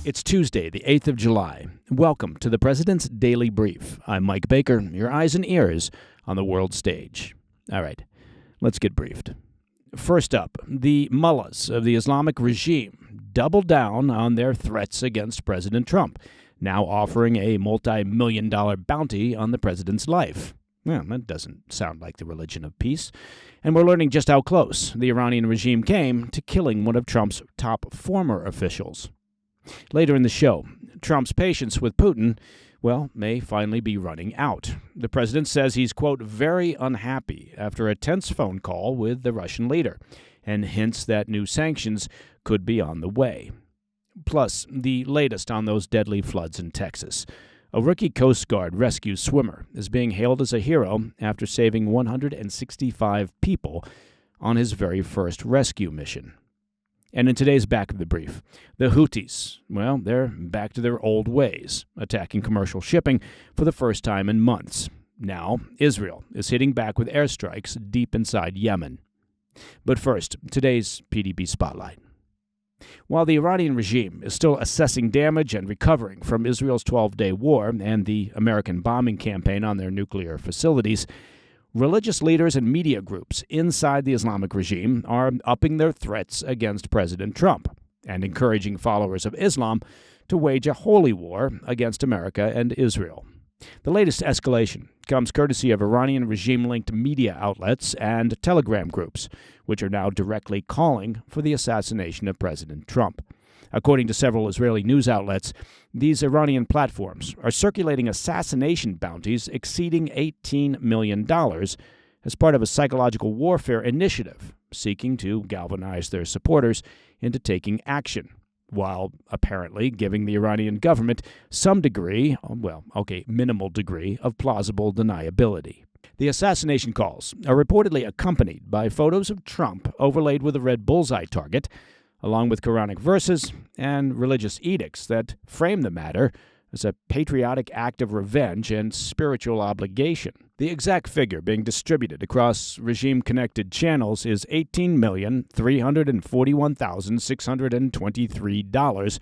It's Tuesday, the 8th of July. Welcome to the President's Daily Brief. I'm Mike Baker, your eyes and ears on the world stage. All right, let's get briefed. First up, the mullahs of the Islamic regime doubled down on their threats against President Trump, now offering a multi-million-dollar bounty on the president's life. Well, that doesn't sound like the religion of peace. And we're learning just how close the Iranian regime came to killing one of Trump's top former officials. Later in the show, Trump's patience with Putin, may finally be running out. The president says he's, quote, very unhappy after a tense phone call with the Russian leader, and hints that new sanctions could be on the way. Plus, the latest on those deadly floods in Texas. A rookie Coast Guard rescue swimmer is being hailed as a hero after saving 165 people on his very first rescue mission. And in today's Back of the Brief, the Houthis, they're back to their old ways, attacking commercial shipping for the first time in months. Now, Israel is hitting back with airstrikes deep inside Yemen. But first, today's PDB Spotlight. While the Iranian regime is still assessing damage and recovering from Israel's 12-day war and the American bombing campaign on their nuclear facilities, religious leaders and media groups inside the Islamic regime are upping their threats against President Trump and encouraging followers of Islam to wage a holy war against America and Israel. The latest escalation comes courtesy of Iranian regime-linked media outlets and Telegram groups, which are now directly calling for the assassination of President Trump. According to several Israeli news outlets, these Iranian platforms are circulating assassination bounties exceeding $18 million as part of a psychological warfare initiative seeking to galvanize their supporters into taking action, while apparently giving the Iranian government some degree, minimal degree, of plausible deniability. The assassination calls are reportedly accompanied by photos of Trump overlaid with a red bullseye target, along with Quranic verses and religious edicts that frame the matter as a patriotic act of revenge and spiritual obligation. The exact figure being distributed across regime-connected channels is $18,341,623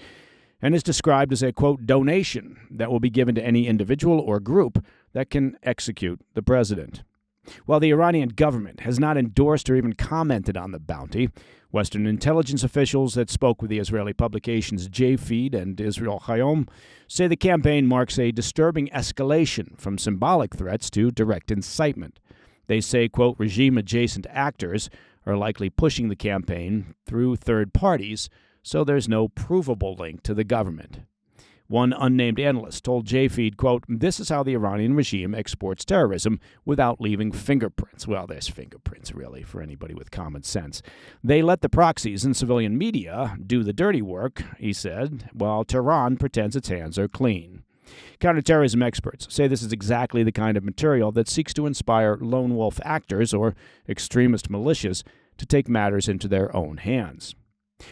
and is described as a, quote, donation that will be given to any individual or group that can execute the president. While the Iranian government has not endorsed or even commented on the bounty, Western intelligence officials that spoke with the Israeli publications J-Feed and Israel Hayom say the campaign marks a disturbing escalation from symbolic threats to direct incitement. They say, quote, regime-adjacent actors are likely pushing the campaign through third parties, so there's no provable link to the government. One unnamed analyst told J-Feed, quote, this is how the Iranian regime exports terrorism without leaving fingerprints. Well, there's fingerprints, really, for anybody with common sense. They let the proxies and civilian media do the dirty work, he said, while Tehran pretends its hands are clean. Counterterrorism experts say this is exactly the kind of material that seeks to inspire lone wolf actors or extremist militias to take matters into their own hands.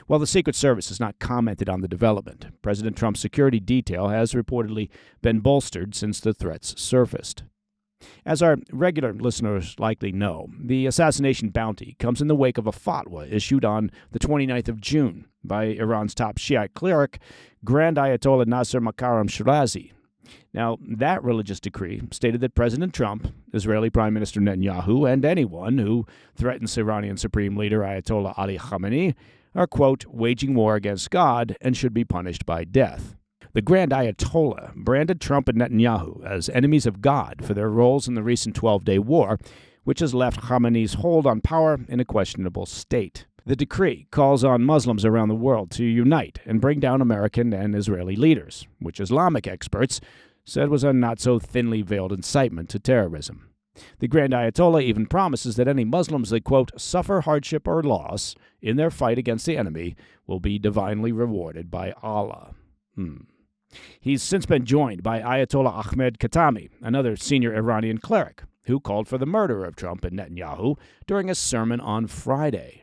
While the Secret Service has not commented on the development, President Trump's security detail has reportedly been bolstered since the threats surfaced. As our regular listeners likely know, the assassination bounty comes in the wake of a fatwa issued on the 29th of June by Iran's top Shiite cleric, Grand Ayatollah Nasser Makarem Shirazi. Now, that religious decree stated that President Trump, Israeli Prime Minister Netanyahu, and anyone who threatens Iranian Supreme Leader Ayatollah Ali Khamenei are, quote, waging war against God and should be punished by death. The Grand Ayatollah branded Trump and Netanyahu as enemies of God for their roles in the recent 12-day war, which has left Khamenei's hold on power in a questionable state. The decree calls on Muslims around the world to unite and bring down American and Israeli leaders, which Islamic experts said was a not-so-thinly veiled incitement to terrorism. The Grand Ayatollah even promises that any Muslims that, quote, suffer hardship or loss in their fight against the enemy will be divinely rewarded by Allah. He's since been joined by Ayatollah Ahmed Khatami, another senior Iranian cleric, who called for the murder of Trump and Netanyahu during a sermon on Friday.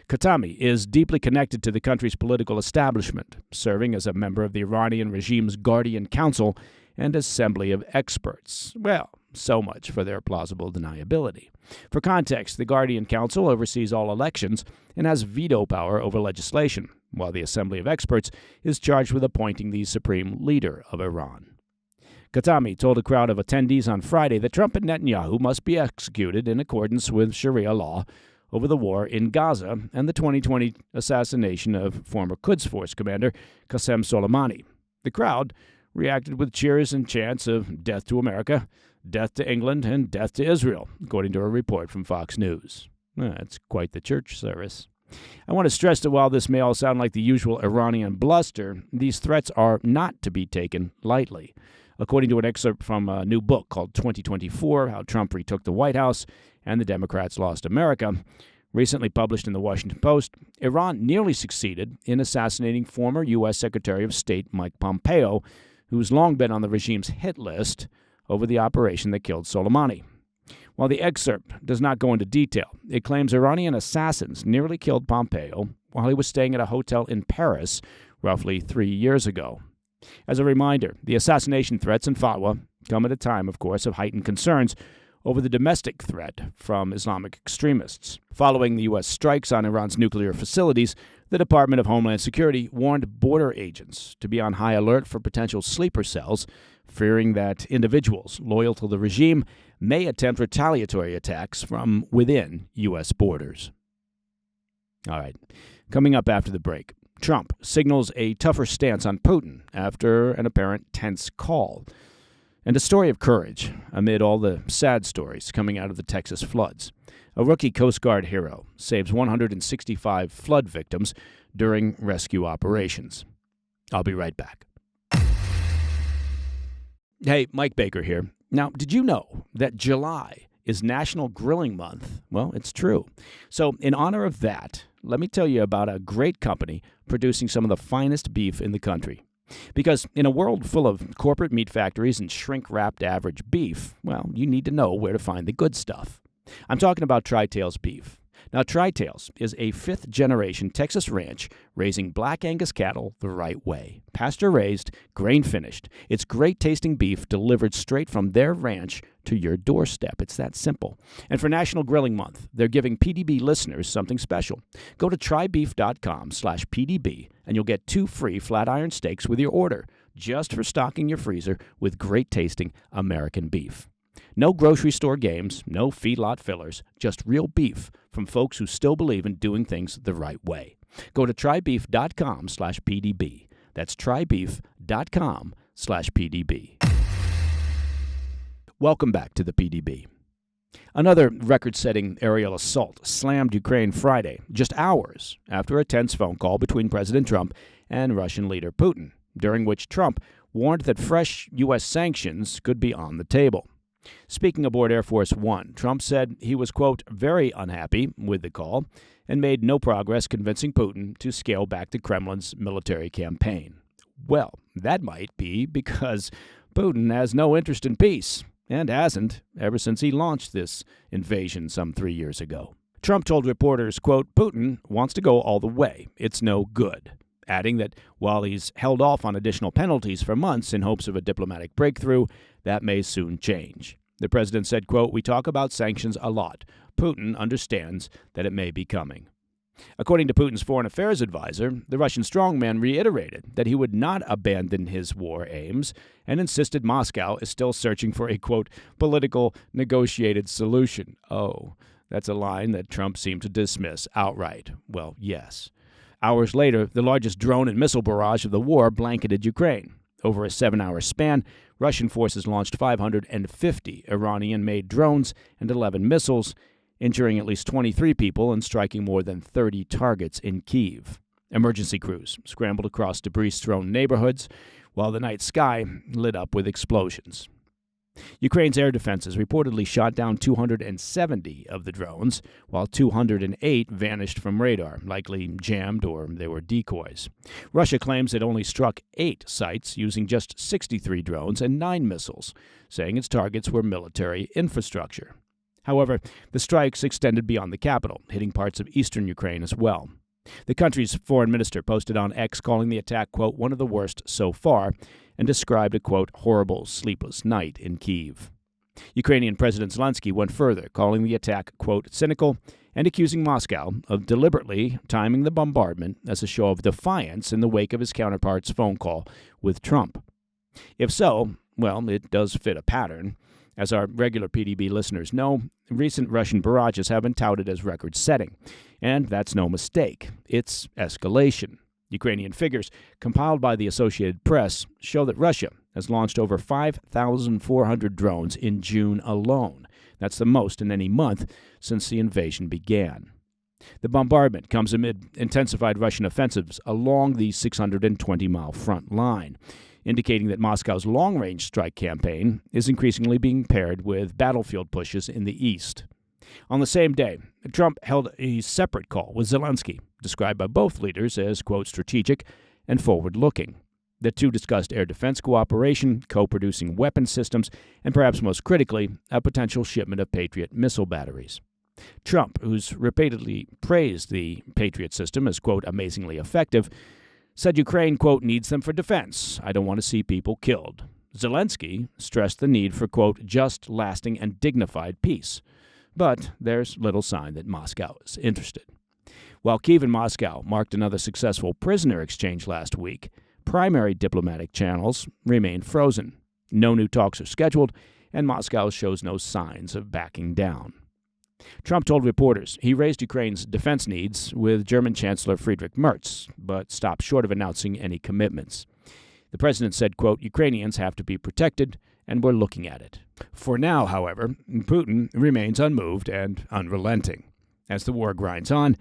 Khatami is deeply connected to the country's political establishment, serving as a member of the Iranian regime's Guardian Council and Assembly of Experts. Well, so much for their plausible deniability. For context, the Guardian Council oversees all elections and has veto power over legislation, while the Assembly of Experts is charged with appointing the supreme leader of Iran. Khatami told a crowd of attendees on Friday that Trump and Netanyahu must be executed in accordance with Sharia law over the war in Gaza and the 2020 assassination of former Quds Force commander Qasem Soleimani. The crowd reacted with cheers and chants of death to America, death to England, and death to Israel, according to a report from Fox News. That's quite the church service. I want to stress that while this may all sound like the usual Iranian bluster, these threats are not to be taken lightly. According to an excerpt from a new book called 2024, How Trump Retook the White House and the Democrats Lost America, recently published in the Washington Post, Iran nearly succeeded in assassinating former U.S. Secretary of State Mike Pompeo, who's long been on the regime's hit list over the operation that killed Soleimani. While the excerpt does not go into detail, it claims Iranian assassins nearly killed Pompeo while he was staying at a hotel in Paris roughly 3 years ago. As a reminder, the assassination threats and fatwa come at a time, of course, of heightened concerns over the domestic threat from Islamic extremists. Following the U.S. strikes on Iran's nuclear facilities, the Department of Homeland Security warned border agents to be on high alert for potential sleeper cells, fearing that individuals loyal to the regime may attempt retaliatory attacks from within U.S. borders. All right, coming up after the break, Trump signals a tougher stance on Putin after an apparent tense call, and a story of courage amid all the sad stories coming out of the Texas floods. A rookie Coast Guard hero saves 165 flood victims during rescue operations. I'll be right back. Hey, Mike Baker here. Now, did you know that July is National Grilling Month? Well, it's true. So, in honor of that, let me tell you about a great company producing some of the finest beef in the country. Because in a world full of corporate meat factories and shrink-wrapped average beef, well, you need to know where to find the good stuff. I'm talking about Tri-Tails beef. Now, Tri-Tails is a fifth-generation Texas ranch raising black Angus cattle the right way. Pasture-raised, grain-finished. It's great-tasting beef delivered straight from their ranch to your doorstep. It's that simple. And for National Grilling Month, they're giving PDB listeners something special. Go to trybeef.com/PDB, and you'll get 2 free flat iron steaks with your order, just for stocking your freezer with great-tasting American beef. No grocery store games, no feedlot fillers, just real beef from folks who still believe in doing things the right way. Go to trybeef.com/PDB. That's trybeef.com/PDB. Welcome back to the PDB. Another record-setting aerial assault slammed Ukraine Friday, just hours after a tense phone call between President Trump and Russian leader Putin, during which Trump warned that fresh U.S. sanctions could be on the table. Speaking aboard Air Force One, Trump said he was, quote, very unhappy with the call and made no progress convincing Putin to scale back the Kremlin's military campaign. Well, that might be because Putin has no interest in peace, and hasn't ever since he launched this invasion some 3 years ago. Trump told reporters, quote, Putin wants to go all the way. It's no good. Adding that while he's held off on additional penalties for months in hopes of a diplomatic breakthrough, that may soon change. The president said, quote, we talk about sanctions a lot. Putin understands that it may be coming. According to Putin's foreign affairs advisor, the Russian strongman reiterated that he would not abandon his war aims and insisted Moscow is still searching for a, quote, political negotiated solution. Oh, that's a line that Trump seemed to dismiss outright. Well, yes. Hours later, the largest drone and missile barrage of the war blanketed Ukraine. Over a 7-hour span, Russian forces launched 550 Iranian-made drones and 11 missiles, injuring at least 23 people and striking more than 30 targets in Kyiv. Emergency crews scrambled across debris-strewn neighborhoods, while the night sky lit up with explosions. Ukraine's air defenses reportedly shot down 270 of the drones, while 208 vanished from radar, likely jammed or they were decoys. Russia claims it only struck 8 sites using just 63 drones and 9 missiles, saying its targets were military infrastructure. However, the strikes extended beyond the capital, hitting parts of eastern Ukraine as well. The country's foreign minister posted on X calling the attack, quote, one of the worst so far, and described a, quote, horrible, sleepless night in Kyiv. Ukrainian President Zelensky went further, calling the attack, quote, cynical and accusing Moscow of deliberately timing the bombardment as a show of defiance in the wake of his counterpart's phone call with Trump. If so, well, it does fit a pattern. As our regular PDB listeners know, recent Russian barrages have been touted as record-setting, and that's no mistake. It's escalation. Ukrainian figures compiled by the Associated Press show that Russia has launched over 5,400 drones in June alone. That's the most in any month since the invasion began. The bombardment comes amid intensified Russian offensives along the 620-mile front line, indicating that Moscow's long-range strike campaign is increasingly being paired with battlefield pushes in the east. On the same day, Trump held a separate call with Zelensky, described by both leaders as, quote, strategic and forward-looking. The two discussed air defense cooperation, co-producing weapon systems, and perhaps most critically, a potential shipment of Patriot missile batteries. Trump, who's repeatedly praised the Patriot system as, quote, amazingly effective, said Ukraine, quote, needs them for defense. I don't want to see people killed. Zelensky stressed the need for, quote, just, lasting, and dignified peace. But there's little sign that Moscow is interested. While Kyiv and Moscow marked another successful prisoner exchange last week, primary diplomatic channels remain frozen. No new talks are scheduled, and Moscow shows no signs of backing down. Trump told reporters he raised Ukraine's defense needs with German Chancellor Friedrich Merz, but stopped short of announcing any commitments. The president said, quote, Ukrainians have to be protected, and we're looking at it. For now, however, Putin remains unmoved and unrelenting. As the war grinds on,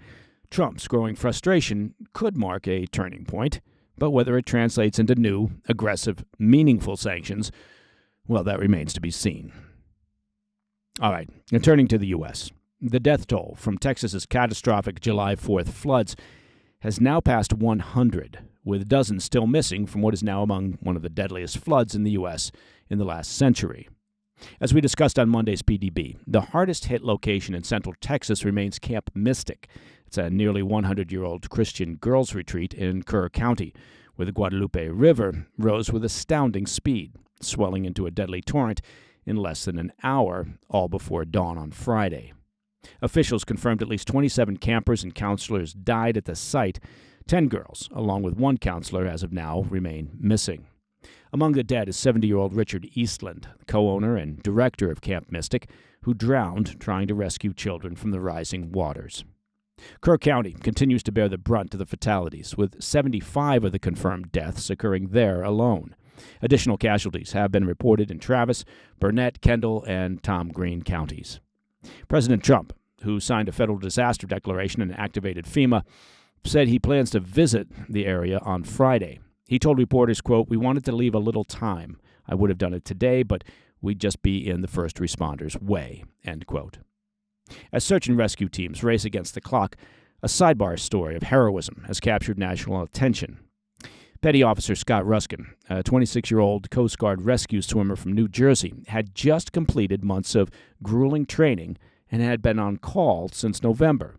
Trump's growing frustration could mark a turning point, but whether it translates into new, aggressive, meaningful sanctions, well, that remains to be seen. All right, now turning to the U.S. The death toll from Texas's catastrophic July 4th floods has now passed 100, with dozens still missing from what is now among one of the deadliest floods in the U.S. in the last century. As we discussed on Monday's PDB, the hardest-hit location in central Texas remains Camp Mystic. It's a nearly 100-year-old Christian girls' retreat in Kerr County, where the Guadalupe River rose with astounding speed, swelling into a deadly torrent in less than an hour, all before dawn on Friday. Officials confirmed at least 27 campers and counselors died at the site. 10 girls, along with one counselor as of now, remain missing. Among the dead is 70-year-old Richard Eastland, co-owner and director of Camp Mystic, who drowned trying to rescue children from the rising waters. Kerr County continues to bear the brunt of the fatalities, with 75 of the confirmed deaths occurring there alone. Additional casualties have been reported in Travis, Burnett, Kendall, and Tom Green counties. President Trump, who signed a federal disaster declaration and activated FEMA, said he plans to visit the area on Friday. He told reporters, quote, we wanted to leave a little time. I would have done it today, but we'd just be in the first responders' way, end quote. As search and rescue teams race against the clock, a sidebar story of heroism has captured national attention. Petty Officer Scott Ruskin, a 26-year-old Coast Guard rescue swimmer from New Jersey, had just completed months of grueling training and had been on call since November.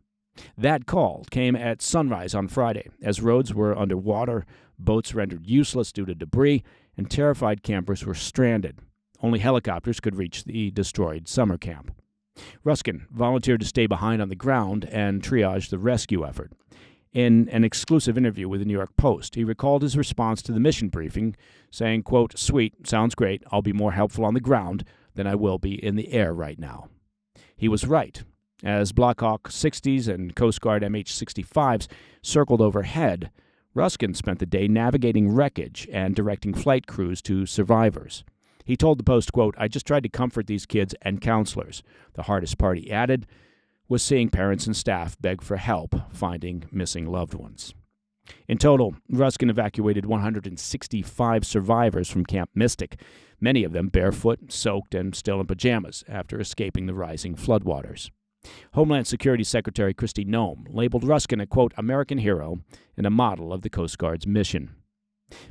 That call came at sunrise on Friday, as roads were underwater, boats rendered useless due to debris, and terrified campers were stranded. Only helicopters could reach the destroyed summer camp. Ruskin volunteered to stay behind on the ground and triage the rescue effort. In an exclusive interview with the New York Post, he recalled his response to the mission briefing, saying, quote, sweet, sounds great, I'll be more helpful on the ground than I will be in the air right now. He was right. As Black Hawk 60s and Coast Guard MH-65s circled overhead, Ruskin spent the day navigating wreckage and directing flight crews to survivors. He told the Post, quote, I just tried to comfort these kids and counselors. The hardest part, he added, was seeing parents and staff beg for help finding missing loved ones. In total, Ruskin evacuated 165 survivors from Camp Mystic, many of them barefoot, soaked, and still in pajamas after escaping the rising floodwaters. Homeland Security Secretary Kristi Noem labeled Ruskin a, quote, American hero and a model of the Coast Guard's mission.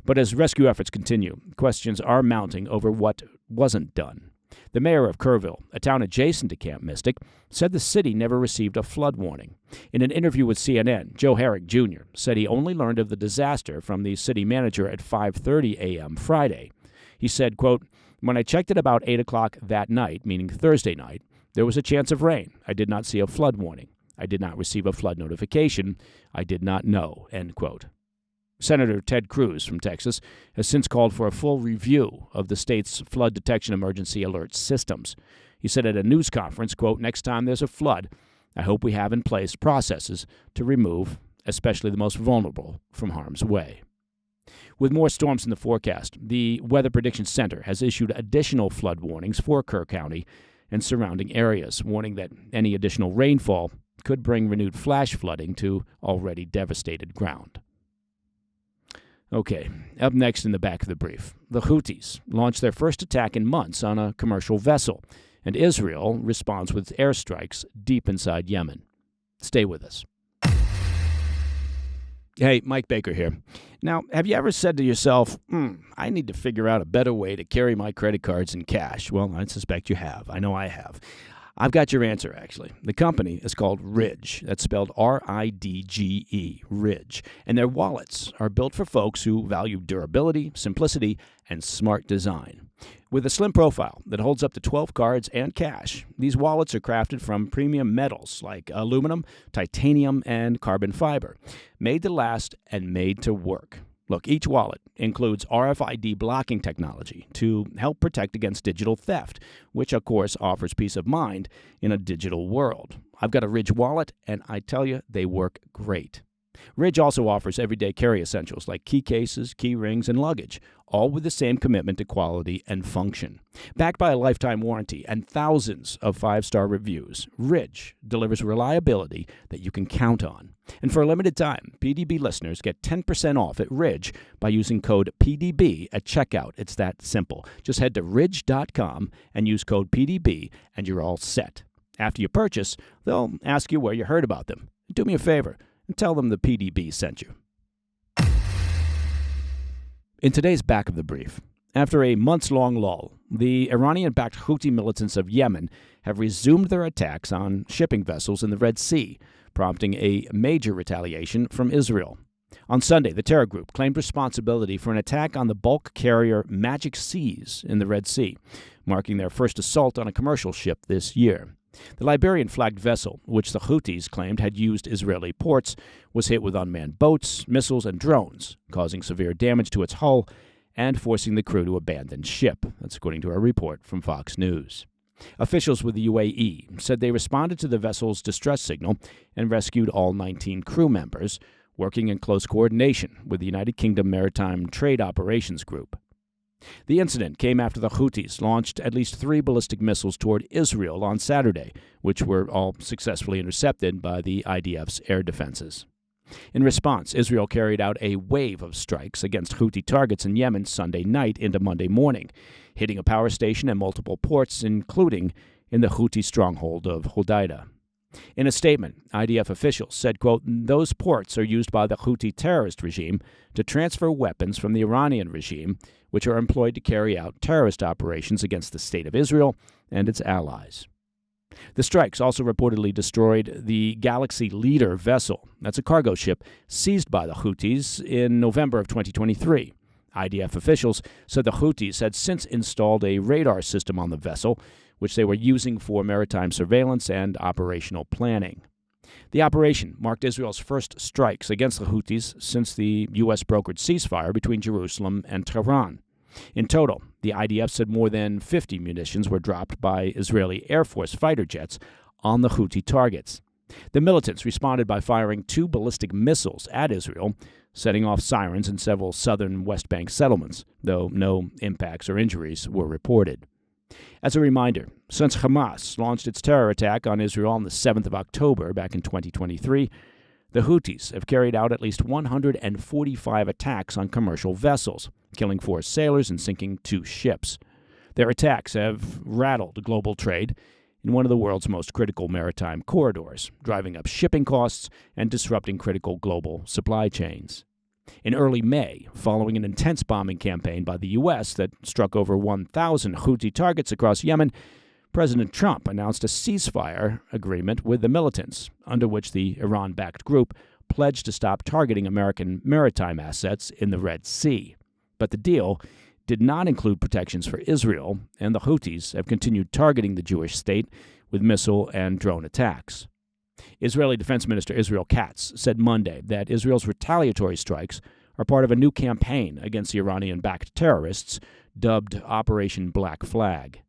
But as rescue efforts continue, questions are mounting over what wasn't done. The mayor of Kerrville, a town adjacent to Camp Mystic, said the city never received a flood warning. In an interview with CNN, Joe Herrick Jr. said he only learned of the disaster from the city manager at 5:30 a.m. Friday. He said, quote, when I checked at about 8 o'clock that night, meaning Thursday night, there was a chance of rain. I did not see a flood warning. I did not receive a flood notification. I did not know, end quote. Senator Ted Cruz from Texas has since called for a full review of the state's flood detection emergency alert systems. He said at a news conference, quote, next time there's a flood, I hope we have in place processes to remove especially the most vulnerable from harm's way. With more storms in the forecast, the Weather Prediction Center has issued additional flood warnings for Kerr County and surrounding areas, warning that any additional rainfall could bring renewed flash flooding to already devastated ground. Okay, up next in the back of the brief, the Houthis launched their first attack in months on a commercial vessel, and Israel responds with airstrikes deep inside Yemen. Stay with us. Hey, Mike Baker here. Now, have you ever said to yourself, I need to figure out a better way to carry my credit cards in cash? Well, I suspect you have. I know I have. I've got your answer, actually. The company is called Ridge. That's spelled R-I-D-G-E, Ridge. And their wallets are built for folks who value durability, simplicity, and smart design. With a slim profile that holds up to 12 cards and cash, these wallets are crafted from premium metals like aluminum, titanium, and carbon fiber, made to last and made to work. Look, each wallet includes RFID blocking technology to help protect against digital theft, which, of course, offers peace of mind in a digital world. I've got a Ridge wallet, and I tell you, they work great. Ridge also offers everyday carry essentials like key cases, key rings, and luggage, all with the same commitment to quality and function. Backed by a lifetime warranty and thousands of 5-star reviews, Ridge delivers reliability that you can count on. And for a limited time, PDB listeners get 10% off at Ridge by using code PDB at checkout. It's that simple. Just head to ridge.com and use code PDB, and you're all set. After you purchase, they'll ask you where you heard about them. Do me a favor and tell them the PDB sent you. In today's back of the brief, after a months-long lull, the Iranian-backed Houthi militants of Yemen have resumed their attacks on shipping vessels in the Red Sea, prompting a major retaliation from Israel. On Sunday, the terror group claimed responsibility for an attack on the bulk carrier Magic Seas in the Red Sea, marking their first assault on a commercial ship this year. The Liberian-flagged vessel, which the Houthis claimed had used Israeli ports, was hit with unmanned boats, missiles, and drones, causing severe damage to its hull and forcing the crew to abandon ship. That's according to a report from Fox News. Officials with the UAE said they responded to the vessel's distress signal and rescued all 19 crew members, working in close coordination with the United Kingdom Maritime Trade Operations Group. The incident came after the Houthis launched at least 3 ballistic missiles toward Israel on Saturday, which were all successfully intercepted by the IDF's air defenses. In response, Israel carried out a wave of strikes against Houthi targets in Yemen Sunday night into Monday morning, hitting a power station and multiple ports, including in the Houthi stronghold of Hodeidah. In a statement, IDF officials said, quote, those ports are used by the Houthi terrorist regime to transfer weapons from the Iranian regime, which are employed to carry out terrorist operations against the State of Israel and its allies. The strikes also reportedly destroyed the Galaxy Leader vessel. That's a cargo ship seized by the Houthis in November of 2023. IDF officials said the Houthis had since installed a radar system on the vessel, which they were using for maritime surveillance and operational planning. The operation marked Israel's first strikes against the Houthis since the U.S.-brokered ceasefire between Jerusalem and Tehran. In total, the IDF said more than 50 munitions were dropped by Israeli Air Force fighter jets on the Houthi targets. The militants responded by firing 2 ballistic missiles at Israel, setting off sirens in several southern West Bank settlements, though no impacts or injuries were reported. As a reminder, since Hamas launched its terror attack on Israel on the 7th of October back in 2023, the Houthis have carried out at least 145 attacks on commercial vessels, killing 4 sailors and sinking 2 ships. Their attacks have rattled global trade in one of the world's most critical maritime corridors, driving up shipping costs and disrupting critical global supply chains. In early May, following an intense bombing campaign by the U.S. that struck over 1,000 Houthi targets across Yemen, President Trump announced a ceasefire agreement with the militants, under which the Iran-backed group pledged to stop targeting American maritime assets in the Red Sea. But the deal did not include protections for Israel, and the Houthis have continued targeting the Jewish state with missile and drone attacks. Israeli Defense Minister Israel Katz said Monday that Israel's retaliatory strikes are part of a new campaign against the Iranian-backed terrorists dubbed Operation Black Flag.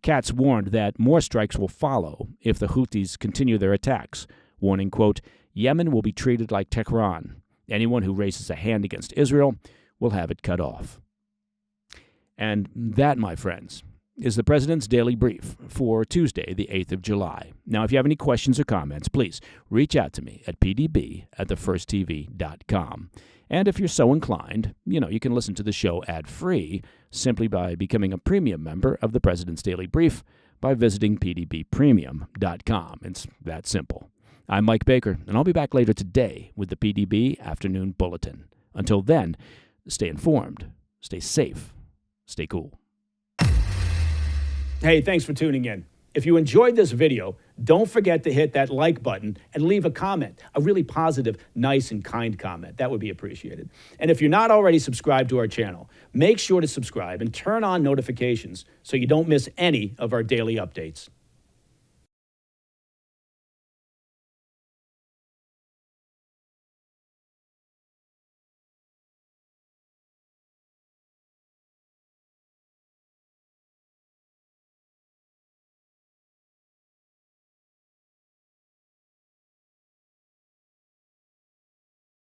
Katz warned that more strikes will follow if the Houthis continue their attacks, warning, quote, Yemen will be treated like Tehran. Anyone who raises a hand against Israel will have it cut off. And that, my friends, is the President's Daily Brief for Tuesday, the 8th of July. Now, if you have any questions or comments, please reach out to me at pdb@thefirsttv.com. And if you're so inclined, you can listen to the show ad-free simply by becoming a premium member of the President's Daily Brief by visiting pdbpremium.com. It's that simple. I'm Mike Baker, and I'll be back later today with the PDB Afternoon Bulletin. Until then, stay informed, stay safe, stay cool. Hey, thanks for tuning in. If you enjoyed this video, don't forget to hit that like button and leave a comment, a really positive, nice, and kind comment. That would be appreciated. And if you're not already subscribed to our channel, make sure to subscribe and turn on notifications so you don't miss any of our daily updates.